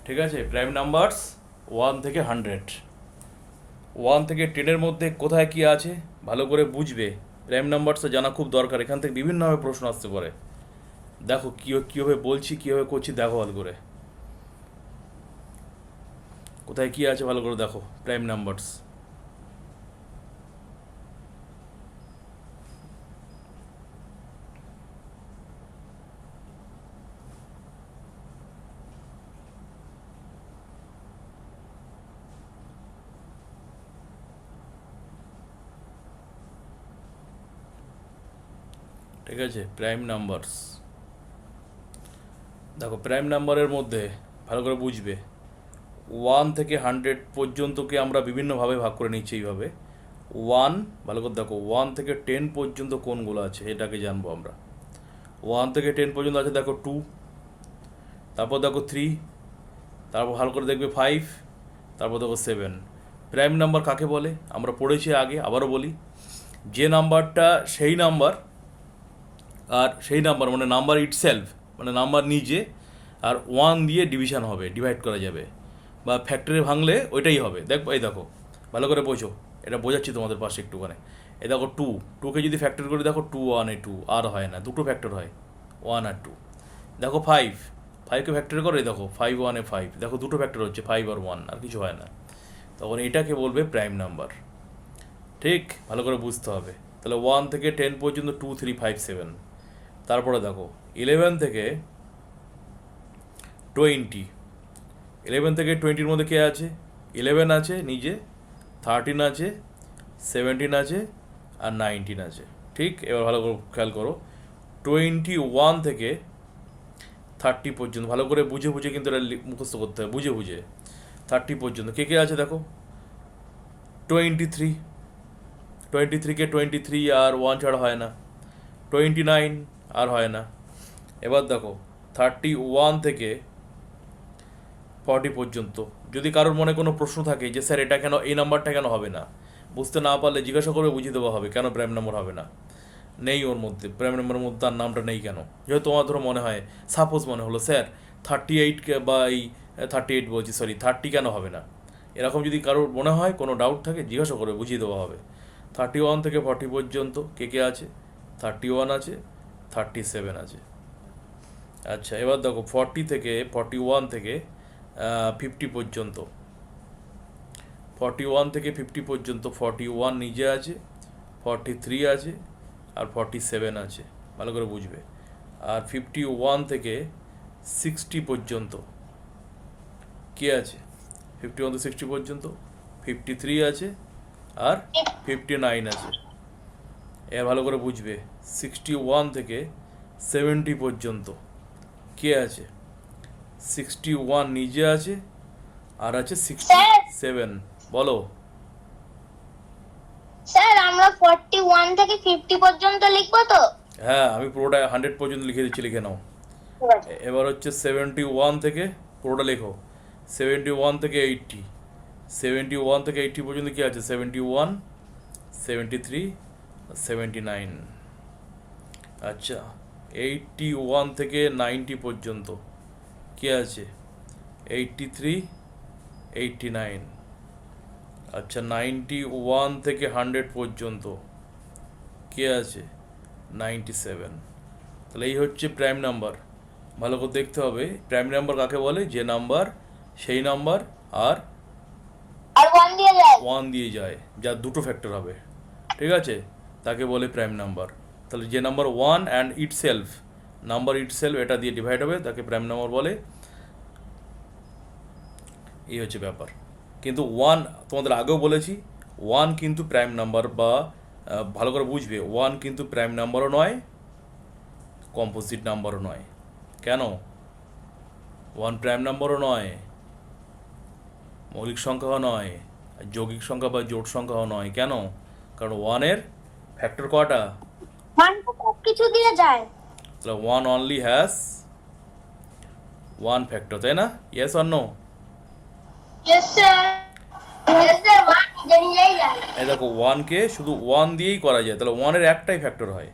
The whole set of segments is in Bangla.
ঠিক আছে। প্রাইম নাম্বারস 1 থেকে 100, 1 থেকে 10-এর মধ্যে কোথায় কি আছে ভালো করে বুঝবে। প্রাইম নাম্বারসটা জানা খুব দরকার, এখান থেকে বিভিন্নভাবে প্রশ্ন আসতে পারে। দেখো কীভাবে বলছি, কীভাবে করছি, দেখো ভালো করে কোথায় কি আছে ভালো করে দেখো। প্রাইম নাম্বারস ঠিক আছে। প্রাইম নাম্বারস দেখো, প্রাইম নাম্বারের মধ্যে ভালো করে বুঝবে 1 থেকে 100 পর্যন্তকে আমরা বিভিন্নভাবে ভাগ করে নিচ্ছি। এইভাবে 1, ভালো করে দেখো, 1 থেকে 10 পর্যন্ত কোনগুলো আছে এটাকে জানবো আমরা। 1 থেকে 10 পর্যন্ত আছে দেখো 2, তারপর দেখো 3, তারপর ভালো করে দেখবে 5, তারপর দেখো 7। প্রাইম নাম্বার কাকে বলে আমরা পড়েছি আগে, আবারও বলি। যে নাম্বারটা সেই নাম্বার, আর সেই নাম্বার মানে নাম্বার ইটসেলফ, মানে নাম্বার নিজে, আর 1 দিয়ে ডিভিশন হবে, ডিভাইড করা যাবে, বা ফ্যাক্টরে ভাঙলে ওইটাই হবে। এই দেখো ভালো করে বোঝো, এটা বোঝাচ্ছি তোমাদের পাশে একটুখানে। এই দেখো 2কে যদি ফ্যাক্টর করে দেখো 2 1 2, আর হয় না, দুটো ফ্যাক্টর হয় 1 আর 2। দেখো 5কে ফ্যাক্টর করে দেখো 5 1 5, দেখো দুটো ফ্যাক্টর হচ্ছে 5 আর 1, আর কিছু হয় না। তখন এটাকে বলবে প্রাইম নাম্বার। ঠিক, ভালো করে বুঝতে হবে। তাহলে 1 থেকে 10 পর্যন্ত 2 3 5 7। তারপরে দেখো 11 থেকে 20, 11 থেকে 20-র মধ্যে কে আছে? 11 আছে নিজে, 13 আছে, 17 আছে, আর 19 আছে। ঠিক, এবার ভালো করে খেয়াল করো, 21 থেকে 30 পর্যন্ত ভালো করে বুঝে বুঝে কিন্তু এটা মুখস্থ করতে হবে, বুঝে বুঝে। 30 পর্যন্ত কে কে আছে দেখো, 23, 23কে 23 আর 1 ছাড়া হয় না, 29 আর হয় না। এবার দেখো 31 থেকে 40 পর্যন্ত। যদি কারোর মনে কোনো প্রশ্ন থাকে যে স্যার এটা কেন, এই নাম্বারটা কেন হবে না, বুঝতে না পারলে জিজ্ঞাসা করবে, বুঝিয়ে দেওয়া হবে কেন প্রাইম নাম্বার হবে না। নেই ওর মধ্যে, প্রাইম নাম্বারের মধ্যে তার নামটা নেই কেন। যেহেতু তোমার ধরো মনে হয়, সাপোজ মনে হলো স্যার 38 বা এই 38 বলছি, সরি 30 কেন হবে না, এরকম যদি কারোর মনে হয়, কোনো ডাউট থাকে, জিজ্ঞাসা করবে, বুঝিয়ে দেওয়া হবে। 31 থেকে 40 পর্যন্ত কে কে আছে? 31 আছে, 37 আছে। আচ্ছা, এবার দেখো 40 থেকে 41 থেকে 50 পর্যন্ত, 41 থেকে 50 পর্যন্ত 41 নিজে আছে, 43 আছে, আর 47 আছে। ভালো করে বুঝবে। আর 51 থেকে 60 পর্যন্ত কে আছে? 51 থেকে 60 পর্যন্ত 53 আছে, আর 59 আছে। এর ভালো করে বুঝবে। 61 থেকে 70 পর্যন্ত কে আছে? 61 নিজে আছে, আর আছে 67। বলো। স্যার আমরা 41 থেকে 50 পর্যন্ত লিখবো তো? হ্যাঁ, আমি পুরোটা 100 পর্যন্ত লিখে দিচ্ছি, লিখে নাও। এবার হচ্ছে 71 থেকে, পুরোটা লেখো, 71 থেকে 80, 71 থেকে 80 পর্যন্ত কি আছে? 71, 73, 79। আচ্ছা, 81 থেকে 90 পর্যন্ত কে আছে? 83, 89। আচ্ছা, 91 থেকে 100 পর্যন্ত কে আছে? 97। তাহলে এই হচ্ছে প্রাইম নাম্বার। ভালো করে দেখতে হবে, প্রাইম নাম্বার কাকে বলে? যে নাম্বার সেই নাম্বার আর 1 দিয়ে যায়। 1 দিয়ে যায়, যার দুটো ফ্যাক্টর হবে। ঠিক আছে, তাকে বলে প্রাইম নাম্বার। তাহলে যে number 1 and itself, number itself এটা দিয়ে ডিভাইড হবে, তাকে প্রাইম নাম্বার বলে। এই হচ্ছে ব্যাপার। কিন্তু 1, তোমাদের আগেও বলেছি, 1 কিন্তু প্রাইম নাম্বার, বা ভালো করে বুঝবে, 1 কিন্তু প্রাইম নাম্বারও নয়, কম্পোজিট নাম্বারও নয়। কেন? 1 প্রাইম নাম্বারও নয়, মৌলিক সংখ্যাও নয়, যৌগিক সংখ্যা বা জোট সংখ্যাও নয়। কেন? কারণ 1-এর ফ্যাক্টর কটা? 1 তো সব কিছু দিয়ে যায়। তাহলে 1 অনলি হ্যাজ 1 ফ্যাক্টর, তাই না? Yes or no? Yes sir. Yes sir, 1 নিজে নিজেই যায়। এই দেখো, 1কে শুধু 1 দিয়েই করা যায়, তাহলে 1-এর একটাই ফ্যাক্টর হয়।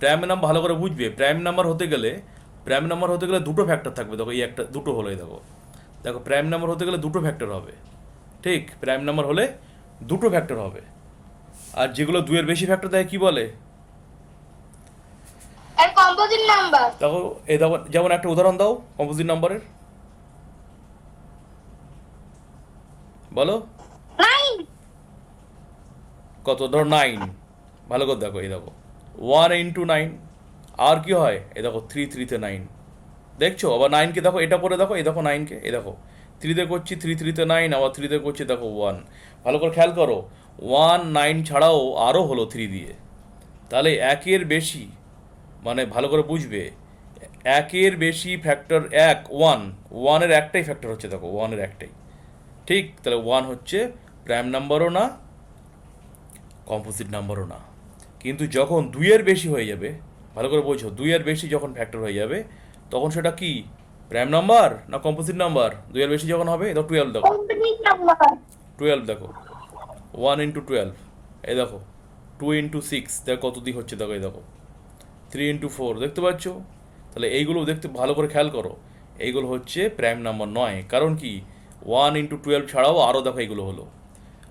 প্রাইম নাম্বার ভালো করে বুঝবে, প্রাইম নাম্বার হতে গেলে দুটো ফ্যাক্টর থাকবে। দেখো এই একটা, দুটো হলো, এই দেখো দেখো প্রাইম নাম্বার হতে গেলে দুটো ফ্যাক্টর হবে, ঠিক? প্রাইম নাম্বার হলে দুটো ফ্যাক্টর হবে। আর যেগুলো দুইয়ের বেশি ফ্যাক্টর দেয় কি বলে? এর কম্পোজিট নাম্বার। দেখো এই দেখো, যেমন একটা উদাহরণ দাও কম্পোজিট নাম্বারের, বলো 9। কত? ধরো 9। ভালো করে দেখো, এই দেখো 1 ইন্টু 9, আর কি হয়? এই দেখো 3 3-তে 9, দেখছো? আবার 9কে দেখো, এটা পরে দেখো, এই দেখো 9কে, এই দেখো 3-তে করছি, 3 3-তে 9, আবার 3-তে করছি, দেখো 1। ভালো করে খেয়াল করো, 1 9 ছাড়াও আরও হলো 3 দিয়ে, তাহলে একের বেশি, মানে ভালো করে বুঝবে, একের বেশি ফ্যাক্টর 1, 1-এর একটাই ফ্যাক্টর হচ্ছে, দেখো 1-এর একটাই, ঠিক? তাহলে 1 হচ্ছে প্রাইম নাম্বারও না, কম্পোজিট নাম্বারও না। কিন্তু যখন 2-এর বেশি হয়ে যাবে, ভালো করে বোঝো, 2-এর বেশি যখন ফ্যাক্টর হয়ে যাবে, তখন সেটা কি প্রাইম নাম্বার না কম্পোজিট নাম্বার? 2-এর বেশি যখন হবে, দেখো 12, দেখো কম্পোজিট নাম্বার। 12, দেখো 1 ইন্টু 12, এই দেখো 2 ইন্টু 6, দেখো কত দিক হচ্ছে, দেখো এই দেখো 3 ইন্টু 4, দেখতে পাচ্ছ? তাহলে এইগুলো দেখতে ভালো করে খেয়াল করো, এইগুলো হচ্ছে প্রাইম নাম্বার নয়। কারণ কি? 1 ইন্টু 12 ছাড়াও আরও দেখো এইগুলো হলো।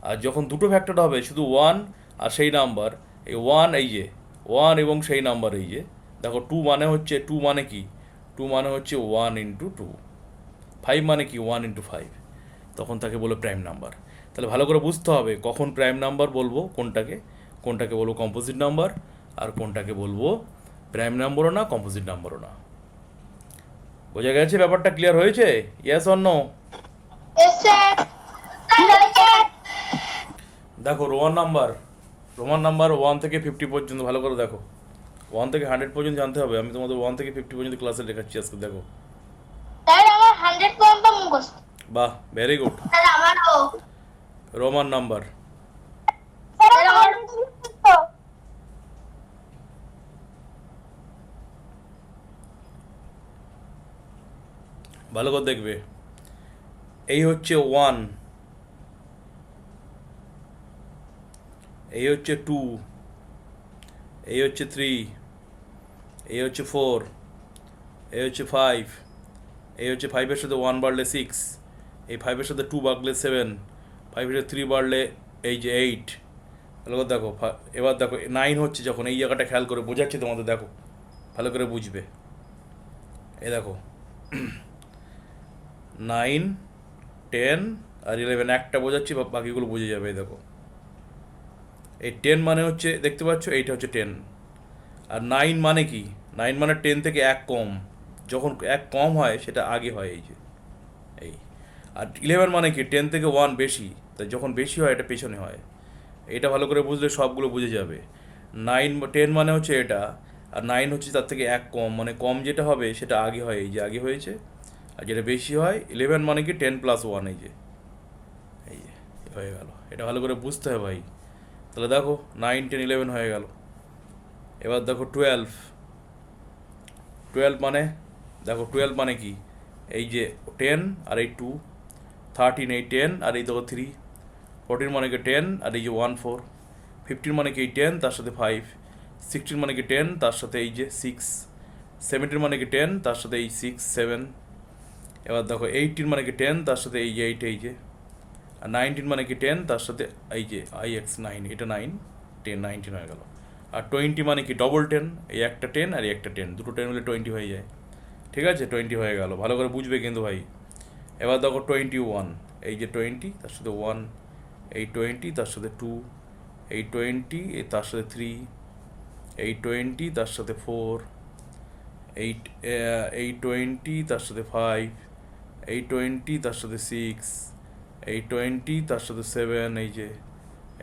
আর যখন দুটো ফ্যাক্টর হবে, শুধু 1 আর সেই নাম্বার, এই 1, এই যে 1 এবং সেই নাম্বার, এই যে দেখো 2 মানে হচ্ছে, 2 মানে কি? 2 মানে হচ্ছে 1 ইন্টু 2, 5 মানে কি? 1 ইন্টু 5, তখন তাকে বলো প্রাইম নাম্বার। তাহলে ভালো করে বুঝতে হবে কখন প্রাইম নাম্বার বলবো কোনটাকে, কোনটাকে বলবো কম্পোজিট নাম্বার, আর কোনটাকে বলবো প্রাইম নাম্বারও না, কম্পোজিট নাম্বারও না। বোঝা গেছে? ব্যাপারটা ক্লিয়ার হয়েছে? Yes or no? Yes sir. Sir দেখো রোমান নাম্বার 1 থেকে 50 পর্যন্ত ভালো করে দেখো, 1 থেকে 100 পর্যন্ত জানতে হবে। আমি তোমাদের 1 থেকে 50 পর্যন্ত ক্লাসে লেখাচ্ছি আজকে, দেখো। আমার 100 পর্যন্ত মুখস্থ। বাহ, ভেরি গুড। স্যার আমারও। রোমান নাম্বার, স্যার আমারও মুখস্থ। ভালো করে দেখবে, এই হচ্ছে 1, এই হচ্ছে 2, এই হচ্ছে 3, এই হচ্ছে 4, এই হচ্ছে 5, এই হচ্ছে 5-এর সাথে 1 বাড়লে 6, এই 5-এর সাথে 2 বাড়লে 7, 5-এর সাথে 3 বাড়লে এই যে 8। ভালো করে দেখো, এবার দেখো 9 হচ্ছে যখন, এই জায়গাটা খেয়াল করে বোঝাচ্ছি তোমাদের, দেখো ভালো করে বুঝবে। এই দেখো 9 10 আর 11, একটা বোঝাচ্ছি, বাকিগুলো বুঝে যাবে। এই দেখো এই 10 মানে হচ্ছে, দেখতে পাচ্ছ, এইটা হচ্ছে 10। আর 9 মানে কি? 9 মানে 10 থেকে 1 কম, যখন 1 কম হয় সেটা আগে হয়, এই যে এই। আর 11 মানে কি? 10 থেকে 1 বেশি, তাই যখন বেশি হয় এটা পেছনে হয়। এটা ভালো করে বুঝলে সবগুলো বুঝে যাবে। 10 মানে হচ্ছে এটা, আর 9 হচ্ছে তার থেকে 1 কম, মানে কম যেটা হবে সেটা আগে হয়, এই যে আগে হয়েছে। আর যেটা বেশি হয় 11 মানে কি? 10 প্লাস 1, এই যে হয়ে গেল। এটা ভালো করে বুঝতে হবে ভাই। তাহলে দেখো 9 10 11 হয়ে গেল। এবার দেখো 12, 12 মানে, দেখো 12 মানে কি? এই যে 10 আর এই 2, 13, এই 10 আর এই দেখো 3, 14 মানে কি 10 আর এই যে 1 4, 15 মানে কি 10 তার সাথে 5, 16 মানে কি 10 তার সাথে এই যে 6, 17 মানে কি 10 তার সাথে এই 6 7। এবার দেখো 18 মানে কি 10 তার সাথে এই যে 8, এই যে। আর 19 মানে কি 10 তার সাথে এই যে IX 9, এটা 9 10 19 হয়ে গেল। আর 20 মানে কি? ডবল 10, এই একটা 10 আর এই একটা 10, দুটো 10 মিলে 20 হয়ে যায়। ঠিক আছে, 20 হয়ে গেল। ভালো করে বুঝবে কিন্তু ভাই। এবার দেখো 21, এই যে 20 তার সাথে 1, এই 20 তার সাথে 2, এই 20 তার সাথে 3, এই 20 তার সাথে 4, এই 20 তার সাথে 5, এই 20 তার সাথে 6, এই 20 তার সাথে 7, এই যে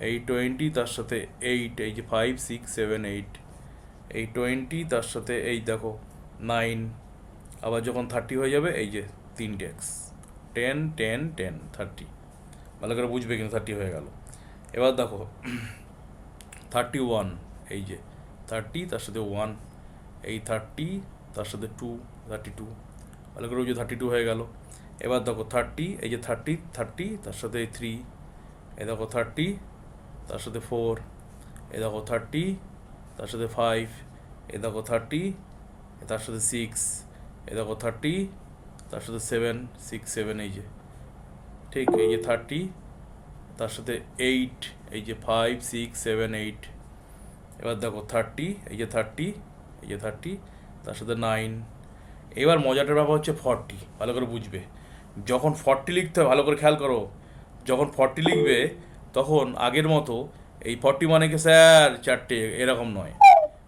এই 20 তার সাথে 8, এই যে 5 6 7 8, এই 20 তার সাথে এই দেখো 9। আবার যখন 30 হয়ে যাবে, এই যে 3 ট্যাক্স 10 10 10 30। ভালো করে বুঝবে কিন্তু, 30 হয়ে গেল। এবার দেখো 31, এই যে 30 তার সাথে 1, এই 30 তার সাথে 2 32। ভালো করে ওই যে 32 হয়ে গেল। এবার দেখো 30, এই যে 30 তার সাথে 3, এই দেখো 30 তার সাথে 4, এই দেখো 30 তার সাথে 5, এই দেখো 30 তার সাথে 6, এই দেখো 30 তার সাথে 7 6 7 এই যে, ঠিক এই যে 30, তার সাথে 8 এই যে 5 6 7 8। এবার দেখো 30 এই যে 30 এই যে 30, তার সাথে 9। এবার মজাটার ব্যাপার হচ্ছে 40, ভালো করে বুঝবে। যখন 40 লিখতে হয় ভালো করে খেয়াল করো, যখন 40 লিখবে তখন আগের মতো এই 40 মানে কি স্যার 4টে এরকম নয়,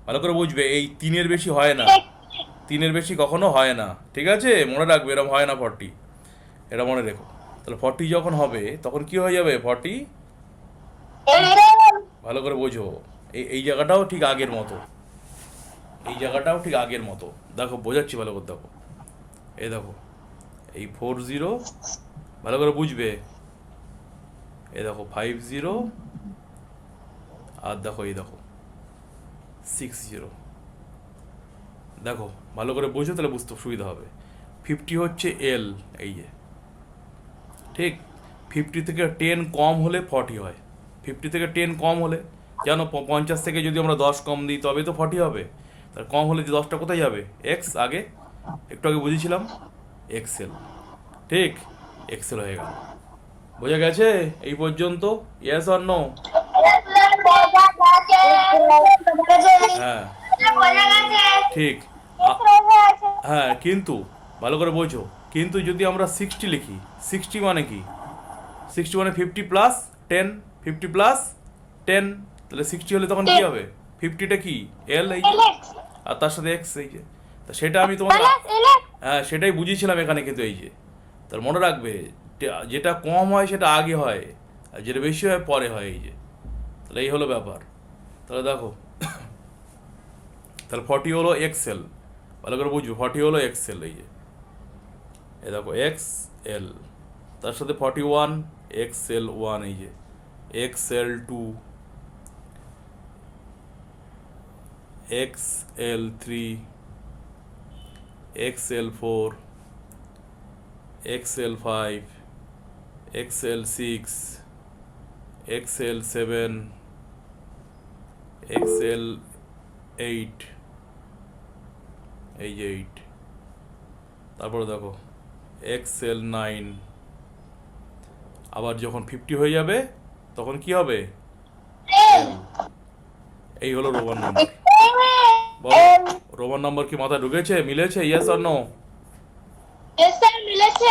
ভালো করে বুঝবে। এই 3-এর বেশি হয় না, 3-এর বেশি কখনো হয় না, ঠিক আছে? মনে রাখবে এরকম হয় না 40, এটা মনে রেখো। তাহলে 40 যখন হবে তখন কি হয়ে যাবে 40, ভালো করে বোঝো। এই জায়গাটাও ঠিক আগের মতো, এই জায়গাটাও ঠিক আগের মতো। দেখো বোঝাচ্ছি ভালো করে, দেখো এই দেখো এই 40, ভালো করে বুঝবে। এই দেখো 50, আর দেখো এই দেখো 60। দেখো ভালো করে বোঝো, তাহলে বুঝতে সুবিধা হবে। 50 হচ্ছে এল, এই যে, ঠিক। 50 থেকে 10 কম হলে 40 হয়। 50 থেকে 10 কম হলে, জানো 50 থেকে যদি আমরা 10 কম দিই তবে তো 40 হবে। তার কম হলে যে 10টা কোথায় যাবে? এক্স, আগে একটু আগে বুঝেছিলাম, এক্সেল, ঠিক। এক্সেল হয়ে গেল। বোঝা গেছে এই পর্যন্ত? Yes or no? হ্যাঁ, ঠিক। আ- হ্যাঁ, কিন্তু ভালো করে বোঝো, কিন্তু যদি আমরা 60 লিখি, 60 মানে কি? 60 মানে 50 প্লাস 10, 50 প্লাস 10, তাহলে 60 হলে তখন কি হবে? 50টা কি? এল, এই যে, আর তার সাথে এক্স, এই যে। তা সেটা আমি তোমাকে, হ্যাঁ সেটাই বুঝিয়েছিলাম এখানে, কিন্তু এই যে, তার মনে রাখবে, যেটা কম হয় সেটা আগে হয়, আর যেটা বেশি হয় পরে হয়, এই যে। তাহলে এই হলো ব্যাপার। তাহলে দেখো, তাহলে 40 হলো এক্সেল, ভালো করে বুঝবে। 40 হলো এক্সেল, এই যে, এই দেখো এক্স এল, তার সাথে 41 এক্সেল 1, এই যে X L 2, X L 3, X L 4, X L 5, X L 6, X L 7, X L 8, এই যে 8। তারপরে দেখো এক্সেল 9। আবার যখন 50 হয়ে যাবে তখন কি হবে? L। এই হলো রোমান নাম্বার। বলো, রোমান নাম্বার কি মাথায় ঢুকেছে, মিলেছে? Yes or no? Yes, sir. মিলেছে।